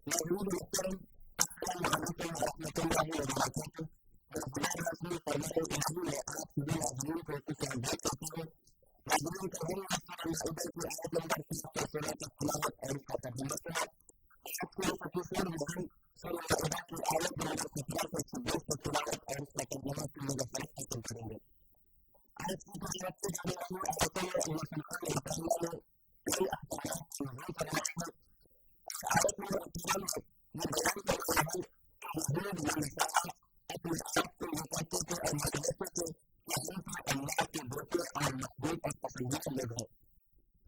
موجود محترم السلام عليكم ورحمة الله وبركاته. السلام عليكم ورحمة الله وبركاته. مبروك هم أكثر من أبيت الآيات المباركة في سورة التلاوة الكتاب مثلا أكثر كثير من سورة أبيت الآيات من الكتاب السبوع في التلاوة الكتاب في مدرسة الكتاب. عرفت كيف تجعل الأمور أعطيه أن سبحانه وتعالى في أحكامات الزيت الرحمة عرفنا الأطفال من بيان الأعمال الحدود والنساء الآيات المتأكدة المدرسة وحيث الناس البوكر المحدود التقليدي لها.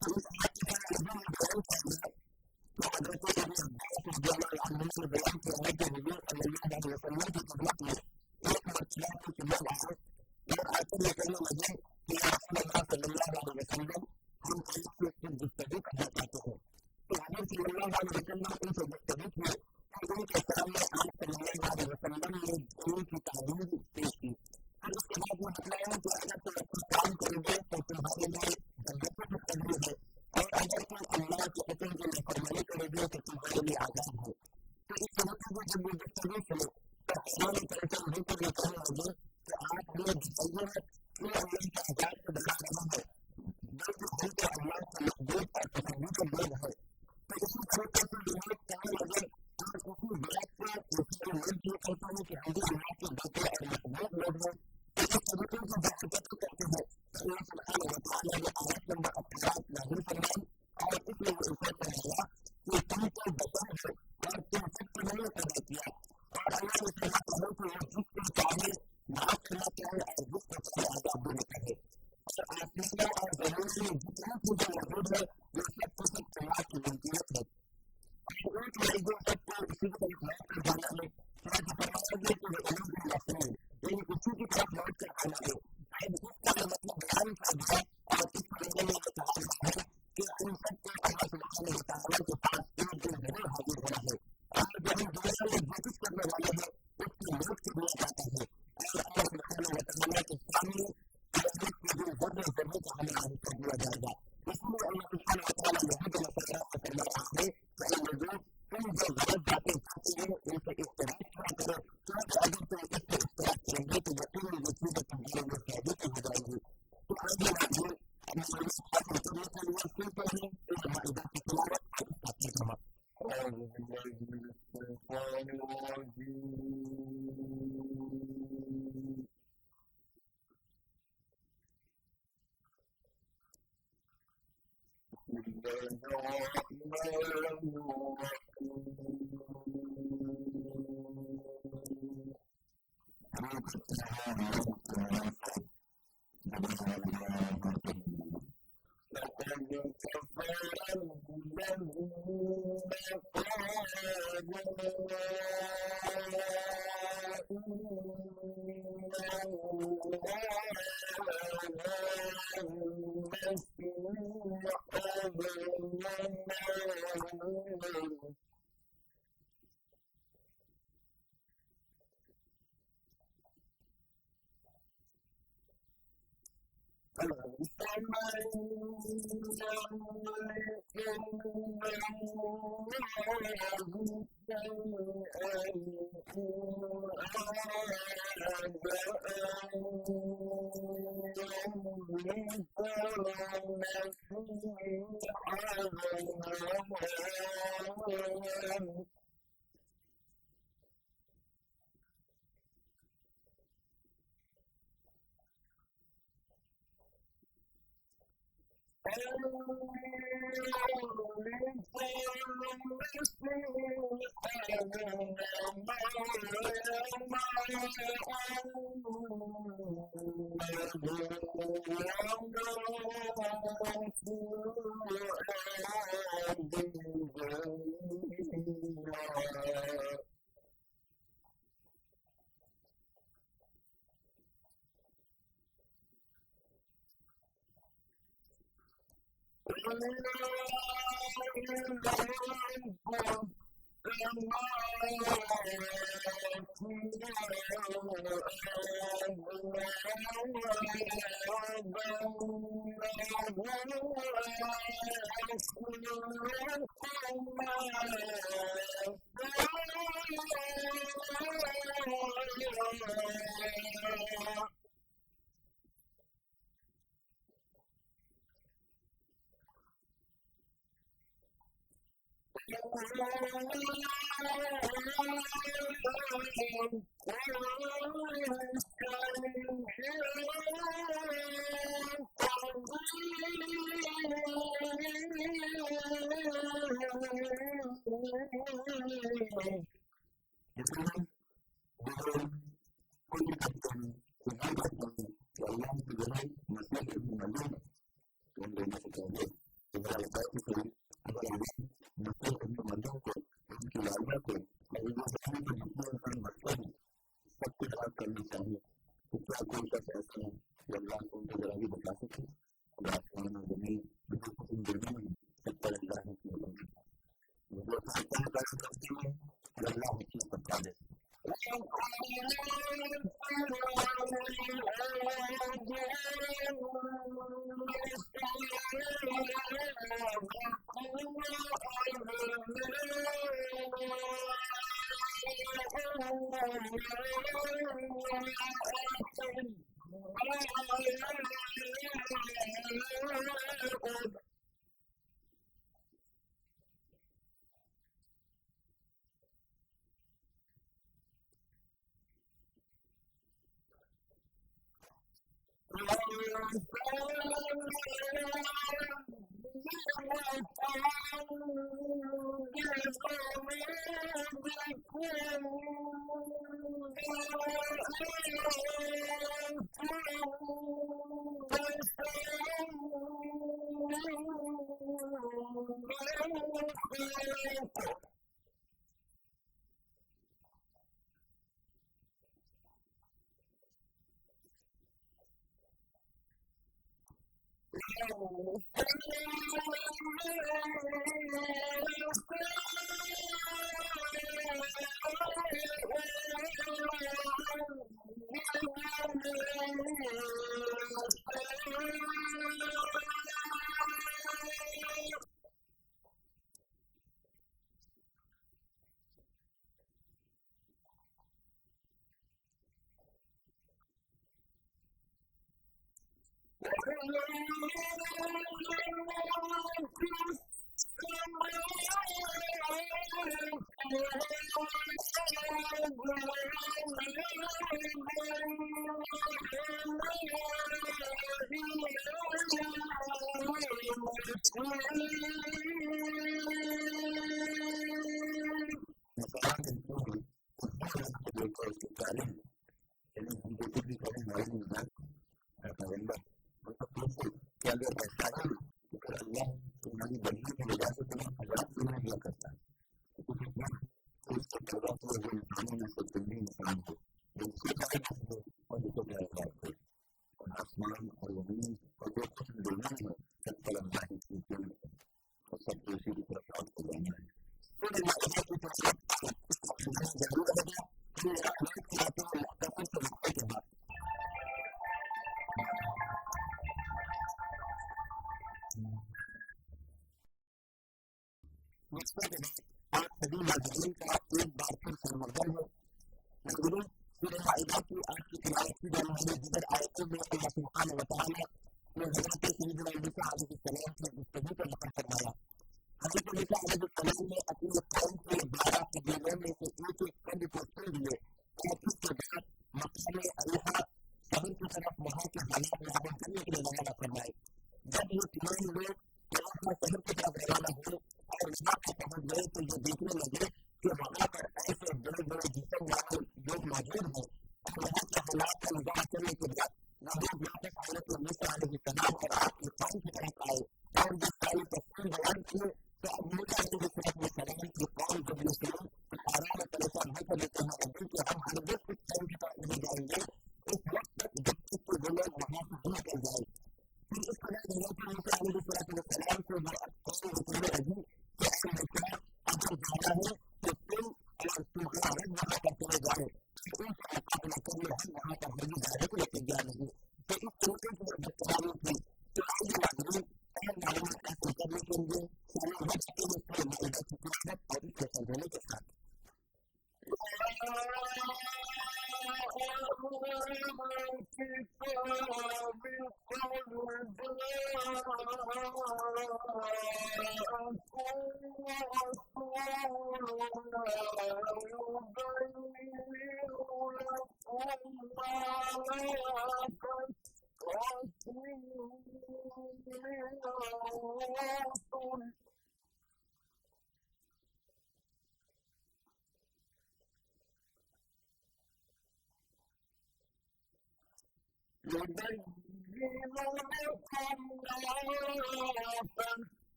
فإذا كان يجب بيان كلمات وحدثت من البيان الجامعة العلمية بيان كلمات الهدوء أن الله عليه وسلم تطلقنا يحمل ثلاثة في المبعث يرأى كل مجال في رسول الله صلى الله عليه وسلم هم يكفي بالتدريب حياته. النبي صلى الله عليه وسلم أنت بالتدريب أنت سألنا عن صلى الله عليه وسلم يدعون في تعليم التشريع. هذا السبب وحكايات وأجابت القرآن كريم في الغالب أجابت التدريب أو أجابت الله تأتي من القرآن كريم في الغالب عذابه. فإذا نتوجد بالتدريب فأحيانا تأتي ذكر القرآن فأعاد هي بالتدريب إلى أن يتعذاب بالعالم. بل أنت الله المحدود التقليد الجوهر. فإذا كنت تدريب تعالى أنه بلغة وفي المنزل أيضا في عندي الناس الباقي المحدود له. فإذا كنت بحاجتك تأتيه فإن سبحانه وتعالى بآيات لما أطلعت له فلان على اسم الإنسان الله وكنت بشرح وكنت تكتب تبعتيات. قال الله سبحانه وتعالى يجب التعليم معك ما كان أرجوك في عذاب مكانه. فأعطينا أرجوك جدا وجودها يثبت معك بنتيتها. الشروط يجب أن تكون الإخلاق الجمالي فتتميز بالعلوم المصرية لأن أسلوب الإخلاق العملي حيث تستعمل مطلب العام فأجزاء أو تستعمل الله تعالى في أن تبقى الله سبحانه وتعالى تفعل بالجميع هذه الغلاهي. أما بأن الجمال التي تستعمل عليها تكتب نياته. الله سبحانه وتعالى تستعمل على نفسه بالفضل الفريق على التربية درجة. يقول الله سبحانه وتعالى لهذا الفريق في المرأة فإن الوجود تنزل رجع في التحقيق في الاستراحة كانت أجلت الاستراحة البيت يقول نتيجة تغيير المشاهدات الهدائية. وأيضا أقول أن المسحة تطلق الوسيطة إلى مائدة التلاوة على التحقيق. أعوذ بالله من الشيطان الرجيم. بسم الله الرحمن لقد كفر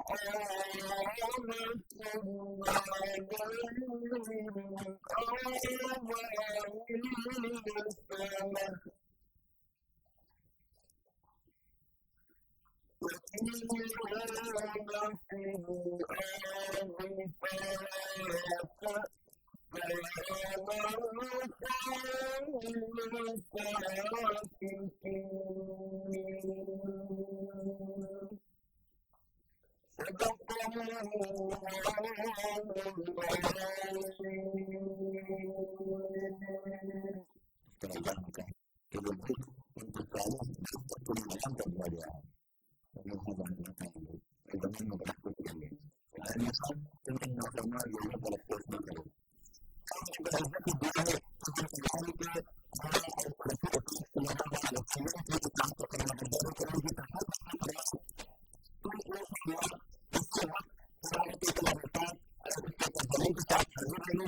Thank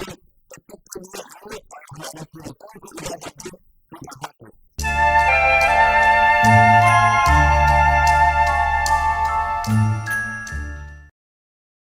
you.